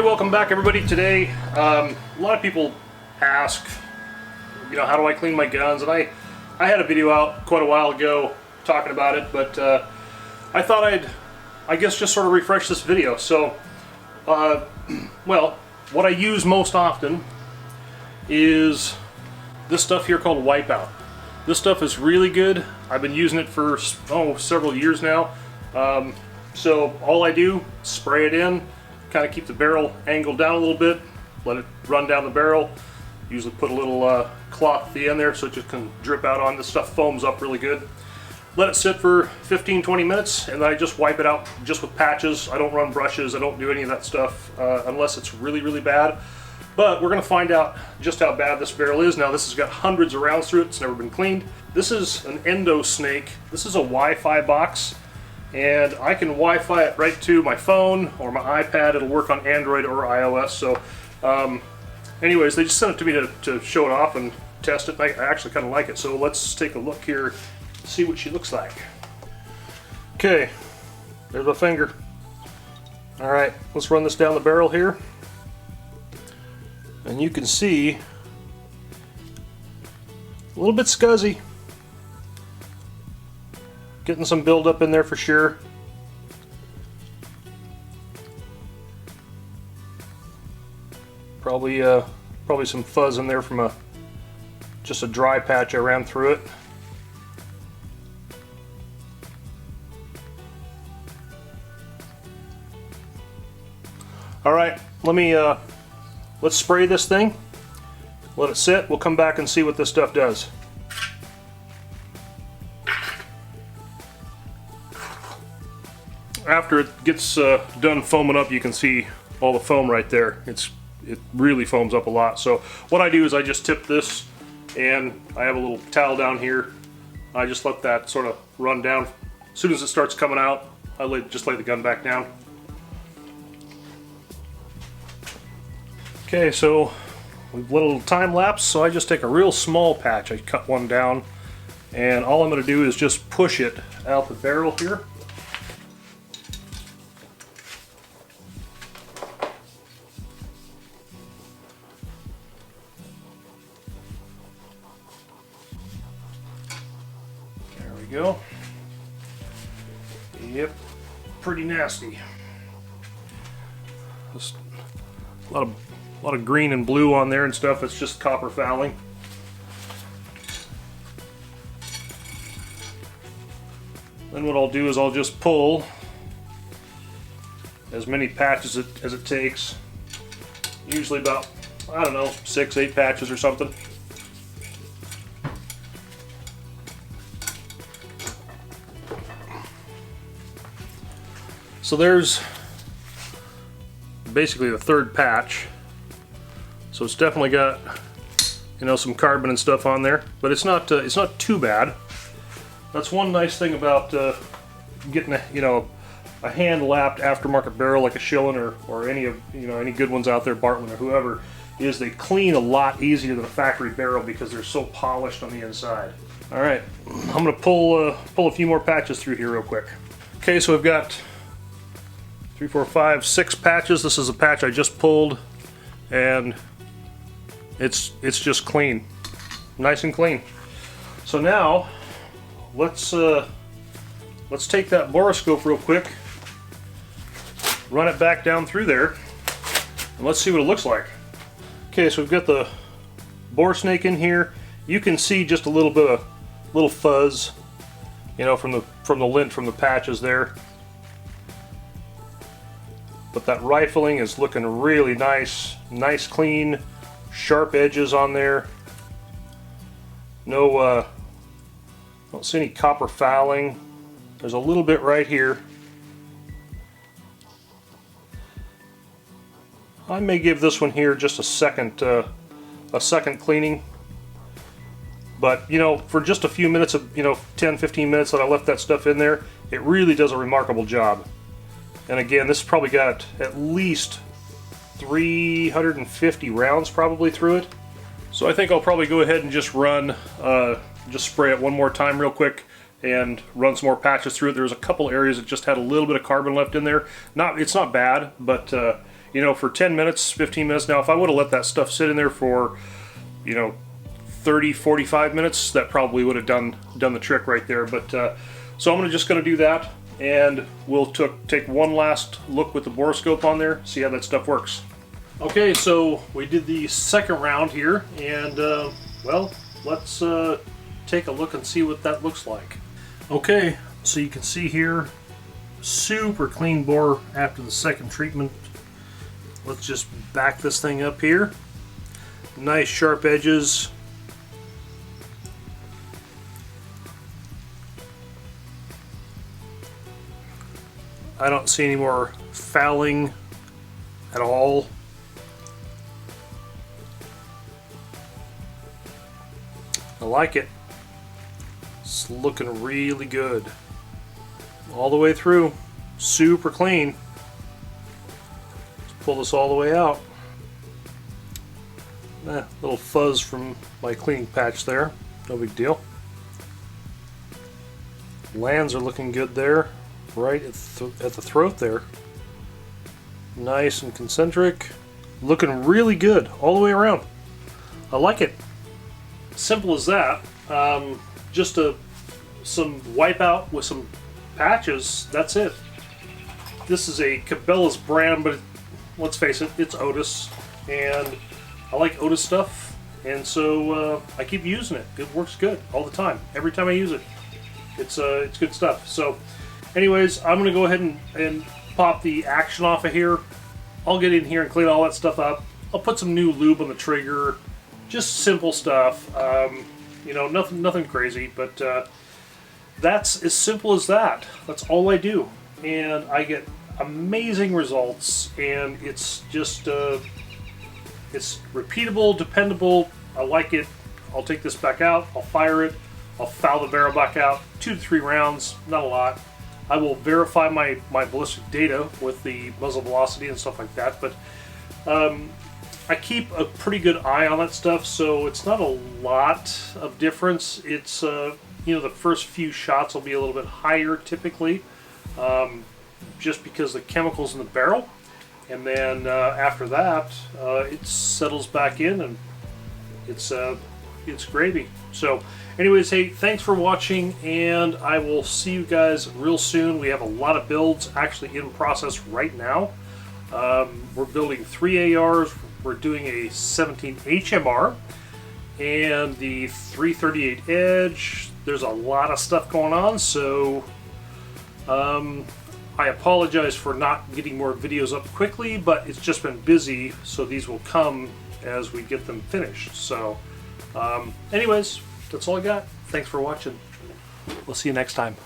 Hey, welcome back everybody. Today, a lot of people ask, how do I clean my guns? And I had a video out quite a while ago talking about it, but I thought I guess just sort of refresh this video. So, well, what I use most often is this stuff here called WipeOut. This stuff is really good. I've been using it for, several years now. So all I do, spray it in, kind of keep the barrel angled down a little bit, let it run down the barrel. Usually put a little cloth at the end there so it just can drip out on. This stuff foams up really good. Let it sit for 15-20 minutes, and then I just wipe it out just with patches. I don't run brushes, I don't do any of that stuff unless it's really, really bad. But we're going to find out just how bad this barrel is. Now, this has got hundreds of rounds through it. It's never been cleaned. This is an endo snake. This is a Wi-Fi box, and I can Wi-Fi it right to my phone or my iPad. It'll work on Android or iOS. So anyways, they just sent it to me to show it off and test it. I actually kind of like it. So let's take a look here, see what she looks like. Okay, there's my finger. All right, let's run this down the barrel here. And you can see a little bit scuzzy. Getting some buildup in there for sure. Probably some fuzz in there from just a dry patch I ran through it. All right, let's spray this thing. Let it sit. We'll come back and see what this stuff does. After it gets done foaming up, you can see all the foam right there. It really foams up a lot. So what I do is I just tip this, and I have a little towel down here. I just let that sort of run down. As soon as it starts coming out, I just lay the gun back down. Okay, so we've let a little time lapse, so I just take a real small patch. I cut one down, and all I'm going to do is just push it out the barrel here. There we go. Yep, pretty nasty. Just a lot of green and blue on there and stuff. It's just copper fouling. Then what I'll do is I'll just pull as many patches as it takes. Usually about, 6-8 patches or something. So there's basically the third patch. So it's definitely got, some carbon and stuff on there, but it's not too bad. That's one nice thing about getting a hand-lapped aftermarket barrel like a Schillen or any of any good ones out there, Bartlein or whoever, is they clean a lot easier than a factory barrel because they're so polished on the inside. All right, I'm gonna pull a few more patches through here real quick. Okay, so we've got 3, 4, 5, 6 patches. This is a patch I just pulled, and it's just clean, nice and clean. So now let's take that borescope real quick, run it back down through there, and let's see what it looks like. Okay, so we've got the bore snake in here. You can see just a little fuzz, from the lint from the patches there. But that rifling is looking really nice, clean, sharp edges on there. No, don't see any copper fouling. There's a little bit right here. I may give this one here just a second cleaning. But for just a few minutes of 10-15 minutes that I left that stuff in there, it really does a remarkable job. And again, this has probably got at least 350 rounds probably through it. So I think I'll probably go ahead and just spray it one more time real quick and run some more patches through it. There's a couple areas that just had a little bit of carbon left in there. It's not bad, but you know, for 10 minutes, 15 minutes. Now, if I would have let that stuff sit in there for, you know, 30, 45 minutes, that probably would have done the trick right there. But so I'm just going to do that, and we'll take one last look with the borescope on there, see how that stuff works. Okay, so we did the second round here, and well, let's take a look and see what that looks like. Okay, so you can see here, super clean bore after the second treatment. Let's just back this thing up here. Nice sharp edges. I don't see any more fouling at all. I like it. It's looking really good. All the way through. Super clean. Let's pull this all the way out. Little fuzz from my cleaning patch there. No big deal. Lands are looking good there. Right at the throat there. Nice and concentric. Looking really good all the way around. I like it. Simple as that. Just some wipeout with some patches. That's it. This is a Cabela's brand, but let's face it, it's Otis, and I like Otis stuff, and so I keep using it. It works good all the time. Every time I use it, it's good stuff. So, anyways, I'm gonna go ahead and pop the action off of here. I'll get in here and clean all that stuff up. I'll put some new lube on the trigger. Just simple stuff, you know, nothing crazy, but that's as simple as that. That's all I do, and I get amazing results, and it's just it's repeatable, dependable. I like it. I'll take this back out, I'll fire it, I'll foul the barrel back out, 2 to 3 rounds, not a lot. I will verify my ballistic data with the muzzle velocity and stuff like that, but I keep a pretty good eye on that stuff, so it's not a lot of difference. It's you know, the first few shots will be a little bit higher typically, just because the chemicals in the barrel, and then after that it settles back in, and it's gravy. So anyways, hey, thanks for watching, and I will see you guys real soon. We have a lot of builds actually in process right now. We're building 3 ARs. We're doing a 17 HMR and the 338 Edge. There's a lot of stuff going on, so I apologize for not getting more videos up quickly, but it's just been busy, so these will come as we get them finished. So anyways, that's all I got. Thanks for watching. We'll see you next time.